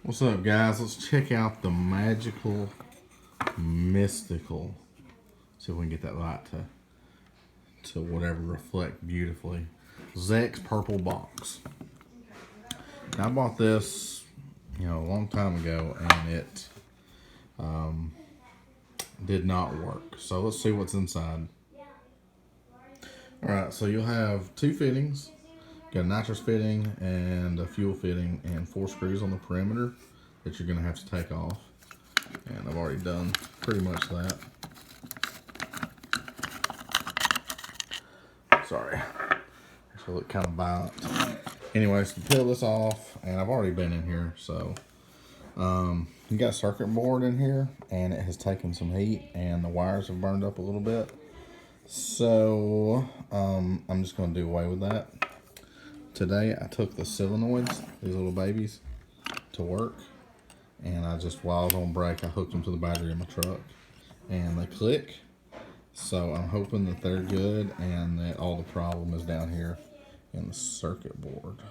What's up, guys? Let's check out the magical, mystical. See if we can get that light to whatever reflect beautifully. Zex purple box. Now, I bought this, a long time ago, and it did not work. So let's see what's inside. All right, so you'll have two fittings. Got a nitrous fitting and a fuel fitting and 4 screws on the perimeter that you're gonna have to take off. And I've already done pretty much that. Sorry, I look kind of violent. Anyways, to peel this off, and I've already been in here, so you got a circuit board in here, and it has taken some heat, and the wires have burned up a little bit. So I'm just gonna do away with that. Today I took the solenoids, these little babies, to work, and while I was on break, I hooked them to the battery in my truck, and they click. So I'm hoping that they're good and that all the problem is down here in the circuit board.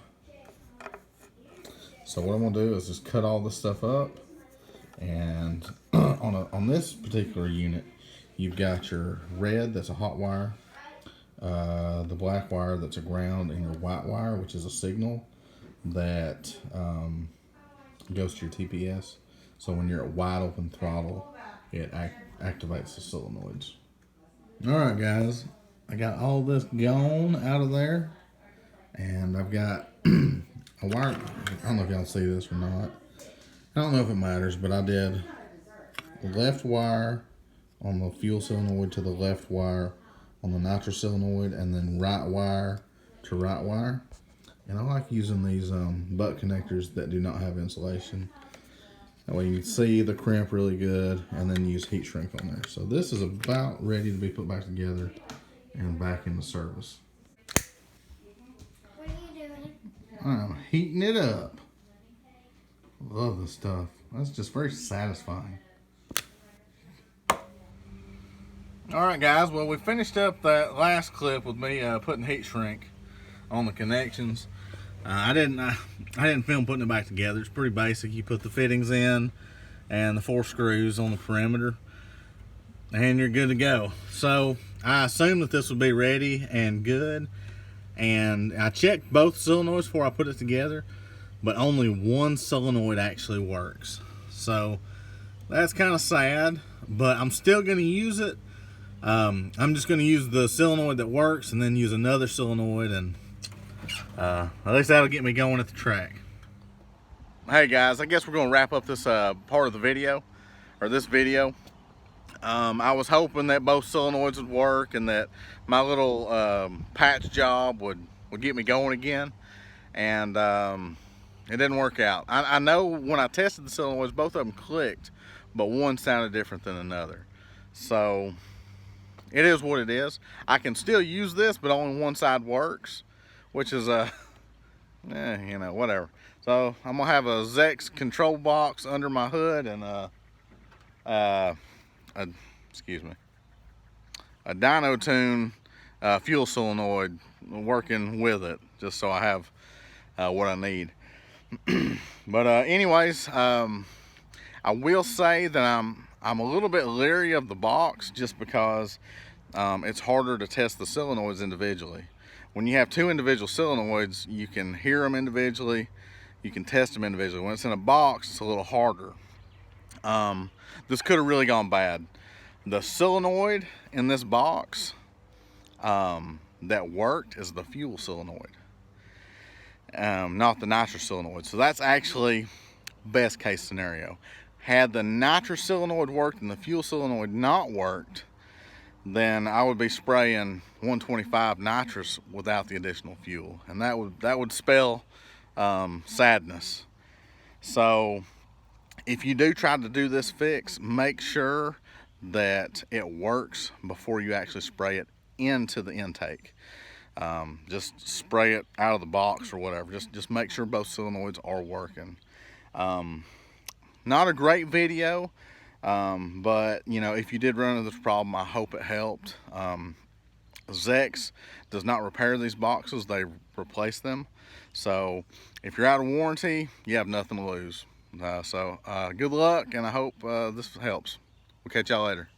So what I'm gonna do is just cut all this stuff up, and on this particular unit, you've got your red, that's a hot wire, the black wire, that's a ground, and your white wire, which is a signal that goes to your TPS. So when you're at wide open throttle, it activates the solenoids. All right, guys, I got all this gone out of there, and I've got a wire. I don't know if y'all see this or not. I don't know if it matters, but I did left wire on the fuel solenoid to the left wire on the nitrous solenoid, and then right wire to right wire. And I like using these butt connectors that do not have insulation. That way you can see the crimp really good, and then use heat shrink on there. So this is about ready to be put back together and back into service. What are you doing? I'm heating it up. Love this stuff. That's just very satisfying. Alright, guys, well, we finished up that last clip with me putting heat shrink on the connections. I didn't film putting it back together. It's pretty basic. You put the fittings in and the 4 screws on the perimeter, and you're good to go. So I assumed that this would be ready and good, and I checked both solenoids before I put it together, but only one solenoid actually works. So that's kind of sad, but I'm still going to use it. I'm just going to use the solenoid that works and then use another solenoid, and at least that'll get me going at the track. Hey guys, I guess we're going to wrap up this part of the video, or this video. I was hoping that both solenoids would work and that my little patch job would get me going again, and it didn't work out. I know when I tested the solenoids, both of them clicked, but one sounded different than another. So it is what it is. I can still use this, but only one side works, which is whatever. So I'm gonna have a Zex control box under my hood, and a dyno tune fuel solenoid working with it, just so I have what I need. But anyways, I will say that I'm a little bit leery of the box, just because it's harder to test the solenoids individually. When you have 2 individual solenoids, you can hear them individually, you can test them individually. When it's in a box, it's a little harder. This could have really gone bad. The solenoid in this box that worked is the fuel solenoid, not the nitrous solenoid. So that's actually best case scenario. Had the nitrous solenoid worked and the fuel solenoid not worked, then I would be spraying 125 nitrous without the additional fuel, and that would spell sadness. So if you do try to do this fix, make sure that it works before you actually spray it into the intake. Just spray it out of the box or whatever. Just make sure both solenoids are working. Not a great video, but if you did run into this problem, I hope it helped. Zex does not repair these boxes, they replace them. So if you're out of warranty, you have nothing to lose. So good luck, and I hope this helps. We'll catch y'all later.